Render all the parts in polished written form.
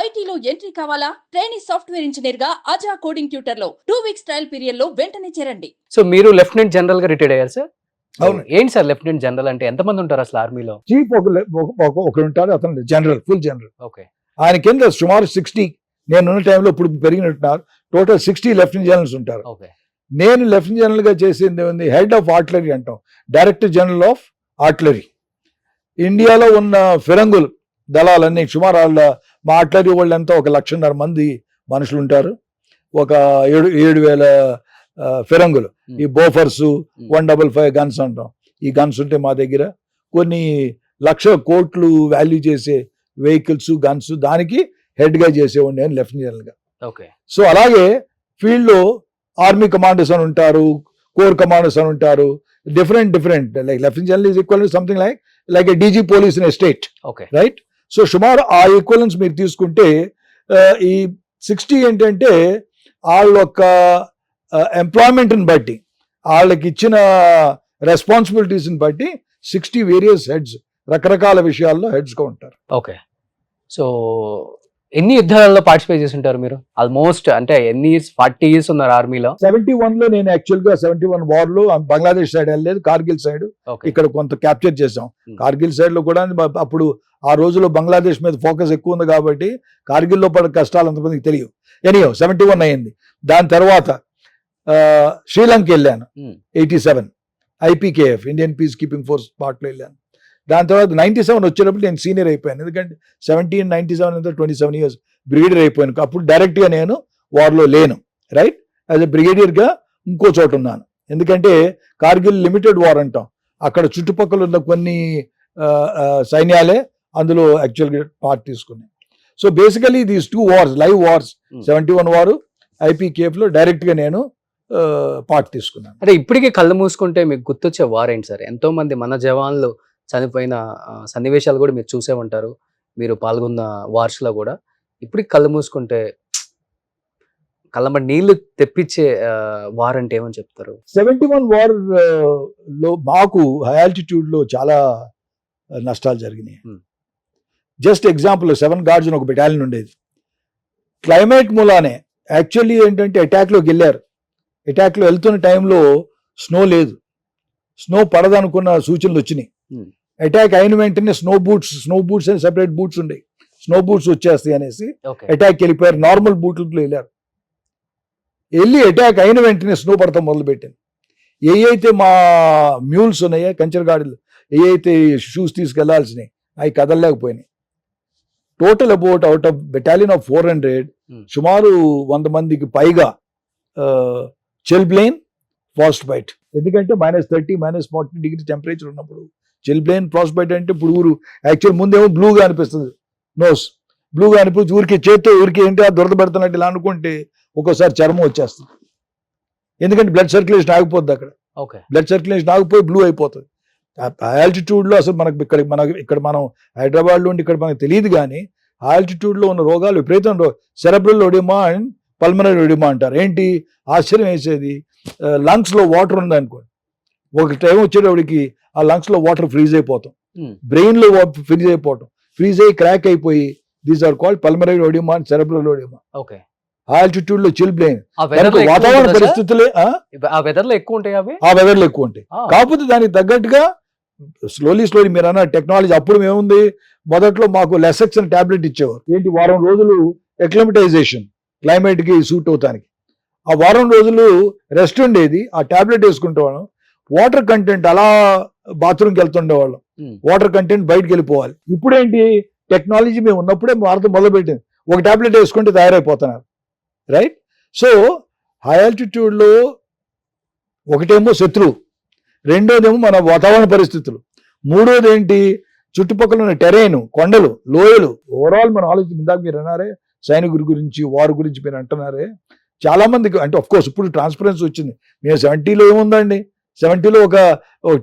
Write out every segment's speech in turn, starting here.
ఐటీలో ఎంట్రీ కావాలా? Trainee software engineer గా అజా కోడింగ్ ట్యూటర్ లో 2 వీక్స్ ట్రయల్ పీరియడ్ లో వెంటనే చేరండి. సో మీరు లెఫ్టినెంట్ జనరల్ గా రిటైర్డ్ అయ్యారు సార్? అవును. ఏంటి సార్ లెఫ్టినెంట్ జనరల్ అంటే ఎంతమంది ఉంటారు అసలు ఆర్మీలో? చీఫ్ ఒకరు ఉంటారు, అతను జనరల్, ఫుల్ జనరల్. ఓకే. ఆయన కింద సుమారు 60, నేనున్న టైంలో ఇప్పుడు పెరిగినట్టున్నారు, టోటల్ 60 లెఫ్టినెంట్ జనరల్స్ ఉంటారు. ఓకే. నేను లెఫ్టినెంట్ జనరల్ గా చేసింది ఉంది హెడ్ ఆఫ్ ఆర్టిలరీ అంటాం, డైరెక్టర్ జనరల్ ఆఫ్ ఆర్టిలరీ. ఇండియాలో ఉన్న ఫిరంగులు దళాలన్నీ సుమారు మా ఆర్టిలరీ వాళ్ళు అంతా 1,1,00,000 మంది మనుషులు ఉంటారు. ఒక 7,000 ఫిరంగులు, ఈ బోఫర్స్ 155 గన్స్ అంటాం. ఈ గన్స్ ఉంటే మా దగ్గర కొన్ని లక్షల కోట్లు వాల్యూ చేసే వెహికల్స్, గన్స్, దానికి హెడ్ గా చేసేవాడిని నేను లెఫ్టినెంట్ జనరల్ గా. ఓకే. సో అలాగే ఫీల్డ్ లో ఆర్మీ కమాండర్స్ అని ఉంటారు, కోర్ కమాండర్స్ అని ఉంటారు, different like lieutenant general is equal to something like A DG police in a state. Okay. Right. So సుమారు ఆ ఈక్వలెన్స్ మీరు తీసుకుంటే ఈ 60 ఏంటంటే వాళ్ళ యొక్క ఎంప్లాయ్మెంట్ని బట్టి, వాళ్ళకి ఇచ్చిన రెస్పాన్సిబిలిటీస్ని బట్టి 60 వేరియస్ హెడ్స్, రకరకాల విషయాల్లో హెడ్స్గా ఉంటారు. ఓకే. సో ఎన్ని యుద్ధాలలో పార్టిసిపేట్ చేసి ఉంటారు మీరు? ఆల్మోస్ట్ అంటే ఎన్ని ఇయర్స్? 40 ఇయర్స్ ఉన్నారు ఆర్మీలో. 71 లో నేను యాక్చువల్గా 71 వార్ లో బంగ్లాదేశ్ సైడ్ వెళ్ళలేదు, కార్గిల్ సైడ్ ఇక్కడ కొంత క్యాప్చర్ చేసాం. కార్గిల్ సైడ్ లో కూడా అప్పుడు ఆ రోజుల్లో బంగ్లాదేశ్ మీద ఫోకస్ ఎక్కువ ఉంది కాబట్టి కార్గిల్లో పడే కష్టాలు అంతమందికి తెలియవు. ఎనీహో 71 అయ్యింది. దాని తర్వాత శ్రీలంక వెళ్ళాను 87, IPKF, Indian piece keeping force పార్ట్లో వెళ్ళాను. దాని తర్వాత 97 వచ్చేటప్పుడు నేను సీనియర్ అయిపోయాను, ఎందుకంటే 97 అంతా 27 ఇయర్స్ బ్రిగేడియర్ అయిపోయాను. అప్పుడు డైరెక్ట్గా నేను వార్లో లేను, రైట్, యాజ్ ఎ బ్రిగేడియర్గా ఇంకో చోట ఉన్నాను. ఎందుకంటే కార్గిల్ లిమిటెడ్ వార్ అంటాం, అక్కడ చుట్టుపక్కల ఉన్న కొన్ని సైన్యాలే అందులో యాక్చువల్గా పార్ట్ తీసుకున్నాయి. So basically these 2 wars, live wars, 71 war, IPKF లో డైరెక్ట్గా నేను పార్ట్ తీసుకున్నాను. అంటే ఇప్పటికీ కళ్ళు మూసుకుంటే మీకు గుర్తొచ్చే వార్ ఏంటి సార్? ఎంతో మంది మన జవాన్లు చనిపోయిన సన్నివేశాలు కూడా మీరు చూసే ఉంటారు, మీరు పాల్గొన్న వార్స్ లో కూడా. ఇప్పటికి కళ్ళు మూసుకుంటే కళ్ళంబడి నీళ్లు తెప్పించే వార్ అంటే ఏమని చెప్తారు? 71 వార్ లో మాకు హై ఆల్టిట్యూడ్ లో చాలా నష్టాలు జరిగినాయి. జస్ట్ ఎగ్జాంపుల్, 7 గార్డ్స్ ఒక బెటాలియన్ ఉండేది. క్లైమేట్ మూలానే యాక్చువల్లీ ఏంటంటే అటాక్లోకి వెళ్ళారు. అటాక్లో వెళ్తున్న టైంలో స్నో లేదు, స్నో పడదనుకున్న సూచనలు వచ్చినాయి. అటాక్ అయిన వెంటనే స్నో బూట్స్ అని సెపరేట్ బూట్స్ ఉండేవి, స్నో బూట్స్ వచ్చేస్తాయి అనేసి అటాక్ వెళ్ళిపోయారు. నార్మల్ బూట్లతో వెళ్ళారు. వెళ్ళి అటాక్ అయిన వెంటనే స్నో పడతాం మొదలుపెట్టింది. ఏవైతే మా మ్యూల్స్ ఉన్నాయో, కంచరగాడిలు, ఏవైతే షూస్ తీసుకెళ్లాల్సినాయి అవి కదలలేకపోయినాయి. Total about out of battalion of 400 సుమారు 100 మందికి పైగా చిల్ ఫ్రాస్ట్ బైట్. ఎందుకంటే -30, -40 డిగ్రీ టెంపరేచర్ ఉన్నప్పుడు ఫ్రాస్ట్ బైట్ అంటే ఇప్పుడు యాక్చువల్ ముందేమో బ్లూగా అనిపిస్తుంది, నోస్ బ్లూగా అనిపిస్తుంది, ఊరికి చేత్తో ఊరికి ఏంటి ఆ దురద పెడుతున్నట్టు ఇలా అనుకుంటే ఒక్కోసారి చర్మం వచ్చేస్తుంది. ఎందుకంటే బ్లడ్ సర్క్యులేషన్ ఆగిపోద్ది అక్కడ. బ్లడ్ సర్క్యులేషన్ ఆగిపోయి బ్లూ అయిపోతుంది. ఆల్టిట్యూడ్ లో అసలు ఇక్కడ మనం హైదరాబాద్ లో ఉండి ఇక్కడ మనకు తెలియదు, కానీ ఆల్టిట్యూడ్ లో ఉన్న రోగాలు విపరీతం, cerebral oedema and pulmonary oedema అంటారు. ఏంటి ఆశ్చర్యం వేసేది, లంగ్స్ లో వాటర్ ఉంది అనుకోండి, ఒక టైం వచ్చేటప్పటికి ఆ లంగ్స్ లో వాటర్ ఫ్రీజ్ అయిపోతాం, బ్రెయిన్ లో ఫ్రీజ్ అయిపోవటం, ఫ్రీజ్ అయ్యి క్రాక్ అయిపోయి, these are called pulmonary edema and cerebral edema. Altitude లో చిల్ బ్రెయిన్, వాతావరణ పరిస్థితులే ఆ వెదర్ లో ఎక్కువ ఉంటాయి. ఆ వెదర్ లో ఎక్కువ ఉంటాయి. కాకపోతే దానికి తగ్గట్టుగా స్లోలీ మీరు అన్న టెక్నాలజీ, అప్పుడు ఏముంది, మొదట్లో మాకు లెసెక్స్ అని టాబ్లెట్ ఇచ్చేవారు. ఏంటి, వారం రోజులు ఎక్లమటైజేషన్, క్లైమేట్ కి సూట్ అవుతానికి. ఆ వారం రోజులు రెస్ట్ ఉండేది, ఆ టాబ్లెట్ వేసుకుంటేవాళ్ళం. వాటర్ కంటెంట్ అలా బాత్రూమ్కి వెళ్తుండేవాళ్ళం, వాటర్ కంటెంట్ బయటకు వెళ్ళిపోవాలి. ఇప్పుడేంటి, టెక్నాలజీ మేము ఉన్నప్పుడే వార్త మొదలుపెట్టింది, ఒక టాబ్లెట్ వేసుకుంటే తయారైపోతున్నారు, రైట్. సో హై ఆల్టిట్యూడ్ లో ఒకటేమో శత్రువు, రెండోదేమో మన వాతావరణ పరిస్థితులు, మూడోది ఏంటి చుట్టుపక్కల ఉన్న టెరైన్, కొండలు, లోయలు. ఓవరాల్ మన ఆలోచన, ఇందాక మీరు అన్నారే సైనికుల గురించి, వారి గురించి మీరు అంటున్నారే, చాలా మందికి అంటే ఆఫ్ కోర్స్ ఇప్పుడు ట్రాన్స్పరెన్సీ వచ్చింది. మేము 70లో ఏముందండి, 70లో ఒక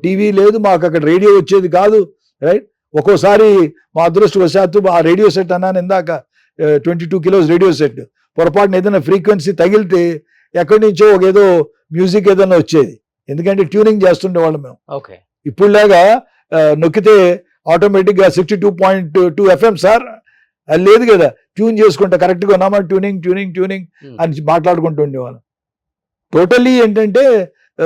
టీవీ లేదు, మాకు అక్కడ రేడియో వచ్చేది కాదు, రైట్. ఒక్కోసారి మా అదృష్టవశాత్తు ఆ రేడియో సెట్ అన్నాను ఇందాక, 22 కిలోస్ రేడియో సెట్, పొరపాటున ఏదైనా ఫ్రీక్వెన్సీ తగిలితే ఎక్కడి నుంచో ఒక ఏదో మ్యూజిక్ ఏదైనా వచ్చేది, ఎందుకంటే ట్యూనింగ్ చేస్తుండేవాళ్ళం మేము. ఇప్పుడులాగా నొక్కితే ఆటోమేటిక్గా 62.2 FM సార్ అది లేదు కదా, ట్యూన్ చేసుకుంటా కరెక్ట్గా ఉన్నామా, ట్యూనింగ్ అని మాట్లాడుకుంటూ ఉండేవాళ్ళం. టోటల్లీ ఏంటంటే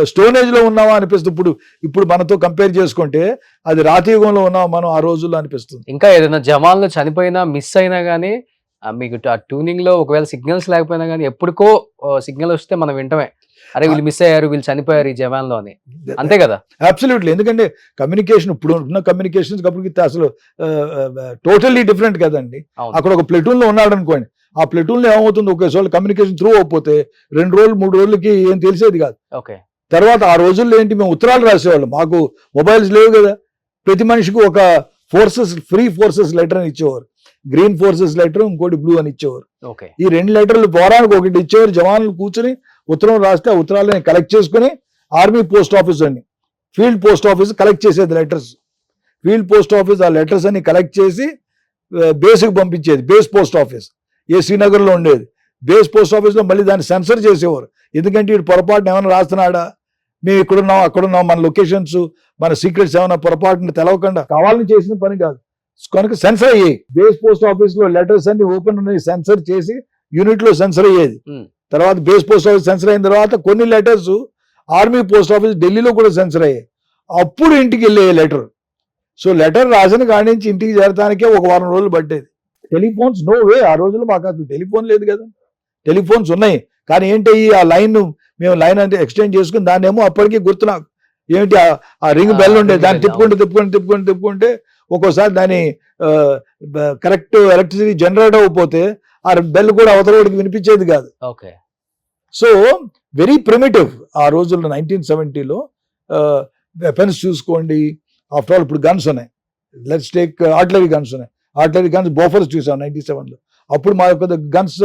స్టోనేజ్ లో ఉన్నావా అనిపిస్తుంది. ఇప్పుడు మనతో కంపేర్ చేసుకుంటే అది రాతి యుగంలో ఉన్నావా మనం ఆ రోజుల్లో అనిపిస్తుంది. ఇంకా ఏదైనా జవాన్లు చనిపోయినా మిస్ అయినా కానీ మీకు ఆ ట్యూనింగ్ లో ఒకవేళ సిగ్నల్స్ లేకపోయినా కానీ ఎప్పటికో సిగ్నల్ వస్తే మనం వింటమే, అరే వీళ్ళు మిస్ అయ్యారు, వీళ్ళు చనిపోయారు ఈ జవాన్లో అని. అంతే కదా? అబ్సల్యూట్లీ. ఎందుకంటే కమ్యూనికేషన్ ఇప్పుడు ఉన్న కమ్యూనికేషన్స్ అప్పటికి అసలు టోటల్లీ డిఫరెంట్ కదండి. అక్కడ ఒక ప్లెటూన్ లో ఉన్నాడు అనుకోండి, ఆ ప్లెటూన్ లో ఏమవుతుంది, ఒకేసారి కమ్యూనికేషన్ త్రూ అయిపోతే 2 రోజులు 3 రోజులకి ఏం తెలిసేది కాదు. ఓకే. తర్వాత ఆ రోజుల్లో ఏంటి, మేము ఉత్తరాలు రాసేవాళ్ళం, మాకు మొబైల్స్ లేవు కదా. ప్రతి మనిషికి ఒక ఫ్రీ ఫోర్సెస్ లెటర్ అని ఇచ్చేవారు. గ్రీన్ ఫోర్సెస్ లెటర్, ఇంకోటి బ్లూ అని ఇచ్చేవారు. ఈ 2 లెటర్లు వారానికి ఒకటి ఇచ్చేవారు. జవాన్లు కూర్చొని ఉత్తరం రాస్తే ఆ ఉత్తరాలని కలెక్ట్ చేసుకుని ఆర్మీ పోస్ట్ ఆఫీస్ అని ఫీల్డ్ పోస్ట్ ఆఫీస్ కలెక్ట్ చేసేది లెటర్స్. ఫీల్డ్ పోస్ట్ ఆఫీస్ ఆ లెటర్స్ అన్ని కలెక్ట్ చేసి బేస్కి పంపించేది. బేస్ పోస్ట్ ఆఫీస్ శ్రీనగర్లో ఉండేది. బేస్ పోస్ట్ ఆఫీస్లో మళ్ళీ దాన్ని సెన్సర్ చేసేవారు. ఎందుకంటే ఇటు పొరపాటున ఏమైనా రాస్తున్నాడా, మేము ఇక్కడున్నాం అక్కడున్నాం, మన లొకేషన్స్ మన సీక్రెట్స్ ఏమైనా పొరపాటున తెలవకుండా కావాలని చేసిన పని కాదు, కనుక సెన్సర్ అయ్యాయి. బేస్ పోస్ట్ ఆఫీస్ లో లెటర్స్ అన్ని ఓపెన్ ఉన్నాయి, సెన్సర్ చేసి యూనిట్ లో సెన్సర్ అయ్యేది. తర్వాత బేస్ పోస్ట్ ఆఫీస్ సెన్సర్ అయిన తర్వాత కొన్ని లెటర్స్ ఆర్మీ పోస్ట్ ఆఫీస్ ఢిల్లీలో కూడా సెన్సర్ అయ్యాయి. అప్పుడు ఇంటికి వెళ్ళే లెటర్. సో లెటర్ రాసిన కాడి నుంచి ఇంటికి చేరడానికే 1 వారం రోజులు పట్టేది. Telephones no way. ఆ రోజుల్లో మాకు అసలు టెలిఫోన్ లేదు కదా. టెలిఫోన్స్ ఉన్నాయి కానీ ఏంటి, ఆ లైన్ మేము లైన్ అంటే ఎక్స్టెండ్ చేసుకుని దాన్ని ఏమో అప్పటికీ గుర్తు నాకు ఏంటి, ఆ రింగ్ బెల్ ఉండేది, దాన్ని తిప్పుకుంటే ఒక్కోసారి దాని కరెక్ట్ ఎలక్ట్రిసిటీ జనరేట్ అవ్వకపోతే ఆ బెల్ కూడా అవతలవాడికి వినిపించేది కాదు. ఓకే. సో వెరీ ప్రిమిటివ్ ఆ రోజుల్లో. 1970లో వెపన్స్ చూసుకోండి. ఆఫ్టర్ ఆల్ ఇప్పుడు గన్స్ ఉన్నాయి, లెట్స్ టేక్ ఆర్టిలరీ గన్స్ ఉన్నాయి. ఆర్టిలరీ గన్స్ బోఫర్స్ చూసాం 97లో. అప్పుడు మా యొక్క గన్స్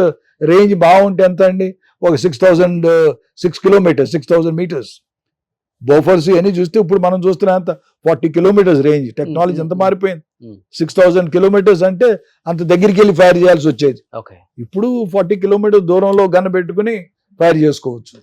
రేంజ్ బాగుంటే ఎంత అండి, ఒక 6 కిలోమీటర్స్ 6000 మీటర్స్. బోఫర్స్ అని చూస్తే ఇప్పుడు మనం చూస్తున్నా అంత 40 కిలోమీటర్స్ రేంజ్. టెక్నాలజీ ఎంత మారిపోయింది. 6000 కిలోమీటర్స్ అంటే అంత దగ్గరికి వెళ్ళి ఫైర్ చేయాల్సి వచ్చేది. ఇప్పుడు 40 కిలోమీటర్స్ దూరంలో గన్ పెట్టుకుని ఫైర్ చేసుకోవచ్చు.